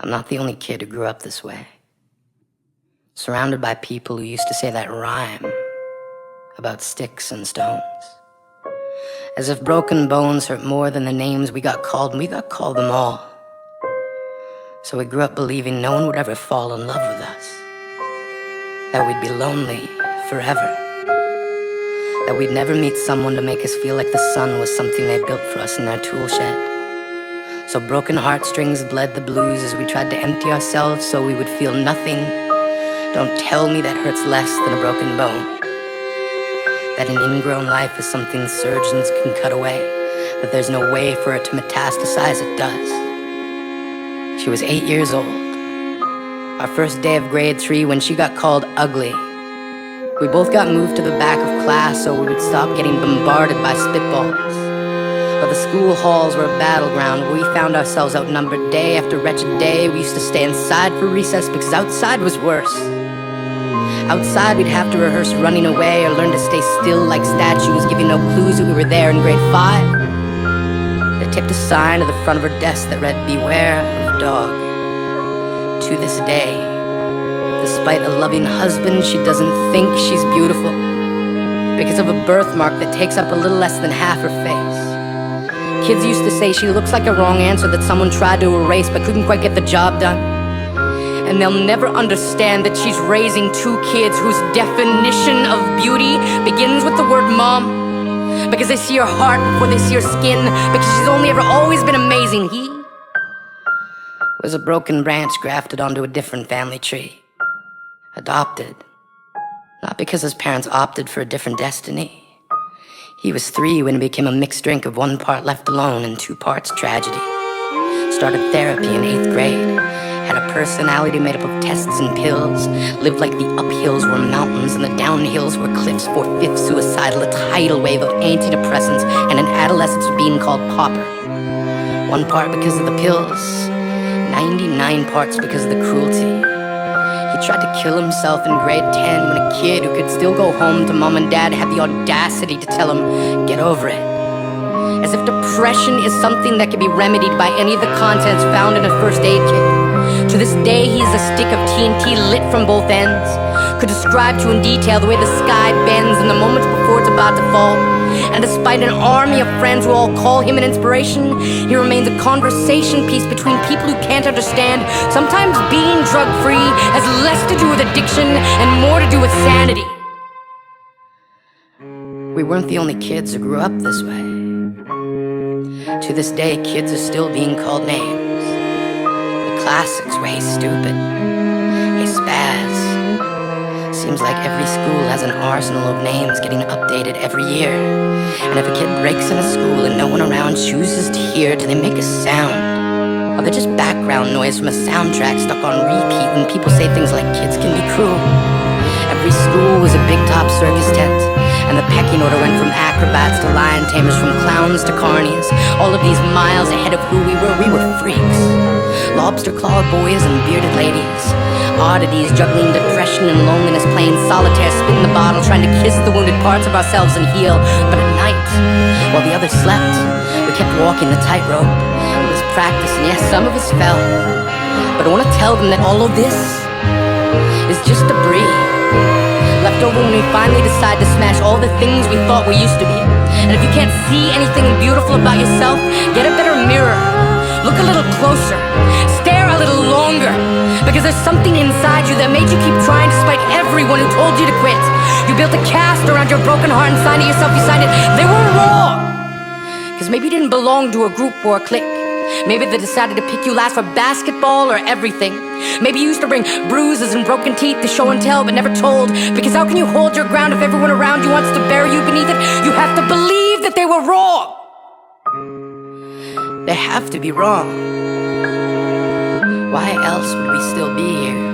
I'm not the only kid who grew up this way. Surrounded by people who used to say that rhyme about sticks and stones. As if broken bones hurt more than the names we got called, and we got called them all. So we grew up believing no one would ever fall in love with us. That we'd be lonely forever. That we'd never meet someone to make us feel like the sun was something they built for us in their tool shed. So broken heartstrings bled the blues as we tried to empty ourselves so we would feel nothing. Don't tell me that hurts less than a broken bone. That an ingrown life is something surgeons can cut away. That there's no way for it to metastasize, it does. She was 8 years old. Our first day of grade 3 when she got called ugly. We both got moved to the back of class so we would stop getting bombarded by spitballs. But the school halls were a battleground where we found ourselves outnumbered day after wretched day. We used to stay inside for recess because outside was worse. Outside we'd have to rehearse running away or learn to stay still like statues, giving no clues that we were there in grade 5. They tipped a sign to the front of her desk that read, "Beware of dog." To this day, despite a loving husband, she doesn't think she's beautiful because of a birthmark that takes up a little less than half her face. Kids used to say she looks like a wrong answer that someone tried to erase but couldn't quite get the job done. And they'll never understand that she's raising 2 kids whose definition of beauty begins with the word mom. Because they see her heart before they see her skin. Because she's only ever always been amazing. He was a broken branch grafted onto a different family tree. Adopted. Not because his parents opted for a different destiny. He was 3 when it became a mixed drink of 1 part left alone and 2 parts tragedy. Started therapy in 8th grade. Had a personality made up of tests and pills. Lived like the uphills were mountains and the downhills were cliffs. 4/5 suicidal, a tidal wave of antidepressants, and an adolescence being called pauper. 1 part because of the pills, 99 parts because of the cruelty. He tried to kill himself in grade 10 when a kid who could still go home to mom and dad had the audacity to tell him, "Get over it." As if depression is something that can be remedied by any of the contents found in a first aid kit. To this day, he is a stick of TNT lit from both ends. Could describe to in detail the way the sky bends in the moments before it's about to fall. And despite an army of friends who all call him an inspiration, he remains a conversation piece between people who can't understand. Sometimes being drug-free has less to do with addiction and more to do with sanity. We weren't the only kids who grew up this way. To this day, kids are still being called names. Classics were "Hey stupid," "Hey spaz." Seems like every school has an arsenal of names getting updated every year. And if a kid breaks in a school and no one around chooses to hear, do they make a sound? Or they're just background noise from a soundtrack stuck on repeat when people say things like kids can be cruel? Every school was a big top circus tent, and the pecking order went from acrobats to lion tamers, from clowns to carnies. All of these miles ahead of who we were freaks. Lobster claw boys and bearded ladies. Oddities juggling depression and loneliness, playing solitaire, spin the bottle, trying to kiss the wounded parts of ourselves and heal. But at night, while the others slept, we kept walking the tightrope. It was practice, and yes, some of us fell. But I want to tell them that all of this is just debris. Left over when we finally decide to smash all the things we thought we used to be. And if you can't see anything beautiful about yourself, get a better mirror. Look a little closer. Stare a little longer. Because there's something inside you that made you keep trying despite everyone who told you to quit. You built a cast around your broken heart and signed it yourself. You signed it. They were wrong. Because maybe you didn't belong to a group or a clique. Maybe they decided to pick you last for basketball or everything. Maybe you used to bring bruises and broken teeth to show and tell but never told. Because how can you hold your ground if everyone around you wants to bury you beneath it? You have to believe that they were wrong. They have to be wrong. Why else would we still be here?